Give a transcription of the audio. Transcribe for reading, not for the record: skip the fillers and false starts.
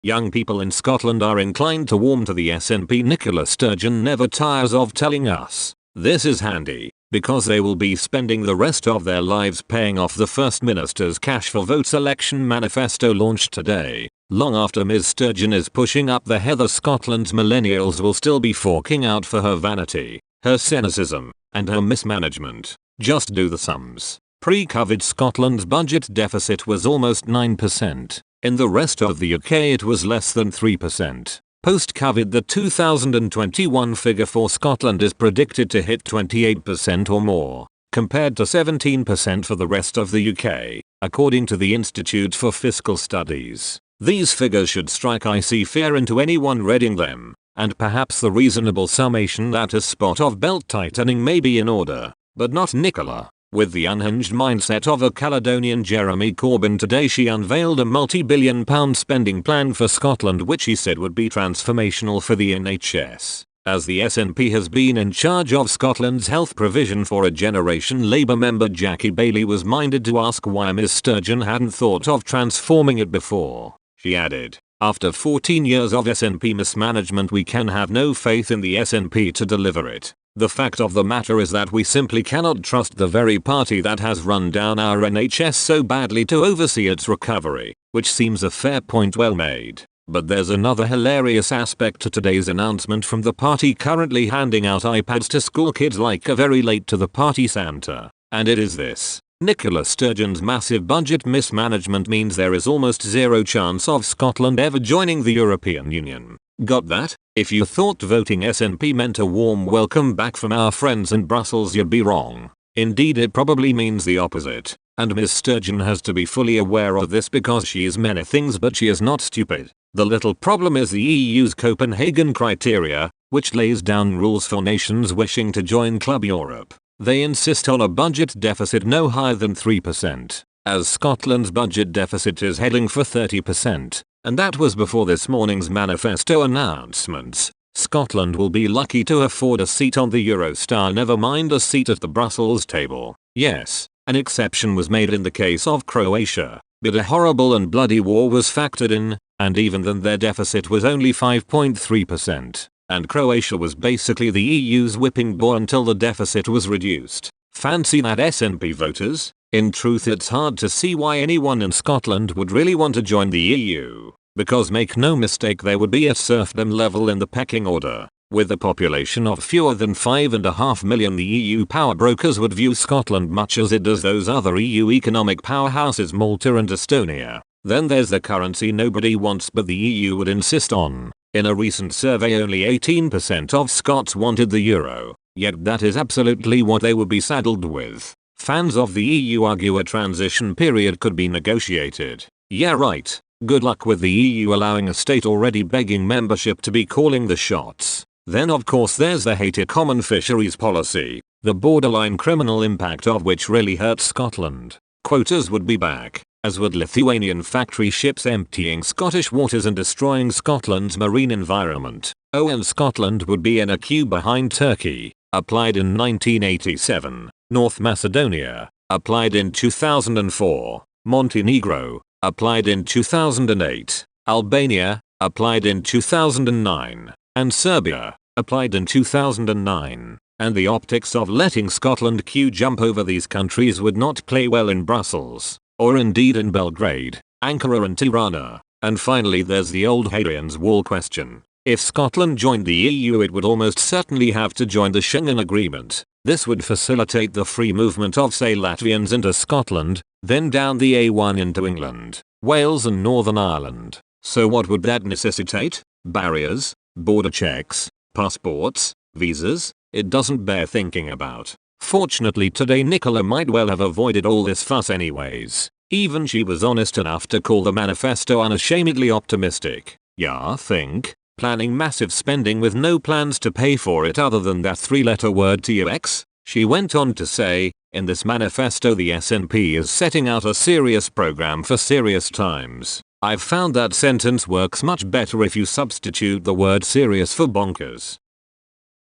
Young people in Scotland are inclined to warm to the SNP. Nicola Sturgeon never tires of telling us. This is handy, because they will be spending the rest of their lives paying off the First Minister's cash for votes. Election manifesto launched today. Long after Ms Sturgeon is pushing up the heather, Scotland's millennials will still be forking out for her vanity, her cynicism, and her mismanagement. Just do the sums. Pre-COVID Scotland's budget deficit was almost 9%. In the rest of the UK it was less than 3%. Post-COVID the 2021 figure for Scotland is predicted to hit 28% or more, compared to 17% for the rest of the UK, according to the Institute for Fiscal Studies. These figures should strike icy fear into anyone reading them, and perhaps the reasonable summation that a spot of belt tightening may be in order, but not Nicola. With the unhinged mindset of a Caledonian Jeremy Corbyn, today she unveiled a multi-billion-pound spending plan for Scotland which he said would be transformational for the NHS. As the SNP has been in charge of Scotland's health provision for a generation, Labour member Jackie Bailey was minded to ask why Ms Sturgeon hadn't thought of transforming it before. She added, "After 14 years of SNP mismanagement we can have no faith in the SNP to deliver it. The fact of the matter is that we simply cannot trust the very party that has run down our NHS so badly to oversee its recovery," which seems a fair point well made. But there's another hilarious aspect to today's announcement from the party currently handing out iPads to school kids like a very late to the party Santa. And it is this. Nicola Sturgeon's massive budget mismanagement means there is almost zero chance of Scotland ever joining the European Union. Got that? If you thought voting SNP meant a warm welcome back from our friends in Brussels, you'd be wrong. Indeed, it probably means the opposite. And Ms Sturgeon has to be fully aware of this because she is many things but she is not stupid. The little problem is the EU's Copenhagen criteria, which lays down rules for nations wishing to join Club Europe. They insist on a budget deficit no higher than 3%, as Scotland's budget deficit is heading for 30%. And that was before this morning's manifesto announcements. Scotland will be lucky to afford a seat on the Eurostar, never mind a seat at the Brussels table. Yes, an exception was made in the case of Croatia, but a horrible and bloody war was factored in, and even then their deficit was only 5.3%. And Croatia was basically the EU's whipping boy until the deficit was reduced. Fancy that, SNP voters? In truth, it's hard to see why anyone in Scotland would really want to join the EU, because make no mistake, there would be a serfdom level in the pecking order. With a population of fewer than 5.5 million, the EU power brokers would view Scotland much as it does those other EU economic powerhouses Malta and Estonia. Then there's the currency nobody wants but the EU would insist on. In a recent survey only 18% of Scots wanted the euro, yet that is absolutely what they would be saddled with. Fans of the EU argue a transition period could be negotiated. Yeah, right. Good luck with the EU allowing a state already begging membership to be calling the shots. Then of course there's the hated common fisheries policy, the borderline criminal impact of which really hurts Scotland. Quotas would be back, as would Lithuanian factory ships emptying Scottish waters and destroying Scotland's marine environment. Oh, and Scotland would be in a queue behind Turkey, applied in 1987, North Macedonia, applied in 2004, Montenegro, applied in 2008, Albania, applied in 2009, and Serbia, applied in 2009. And the optics of letting Scotland queue jump over these countries would not play well in Brussels, or indeed in Belgrade, Ankara and Tirana. And finally there's the old Hadrian's Wall question. If Scotland joined the EU, it would almost certainly have to join the Schengen Agreement. This would facilitate the free movement of, say, Latvians into Scotland, then down the A1 into England, Wales and Northern Ireland. So what would that necessitate? Barriers? Border checks? Passports? Visas? It doesn't bear thinking about. Fortunately today Nicola might well have avoided all this fuss anyways. Even she was honest enough to call the manifesto unashamedly optimistic. Yeah, think. Planning massive spending with no plans to pay for it other than that 3-letter word TUX? She went on to say, in this manifesto the SNP is setting out a serious program for serious times. I've found that sentence works much better if you substitute the word serious for bonkers.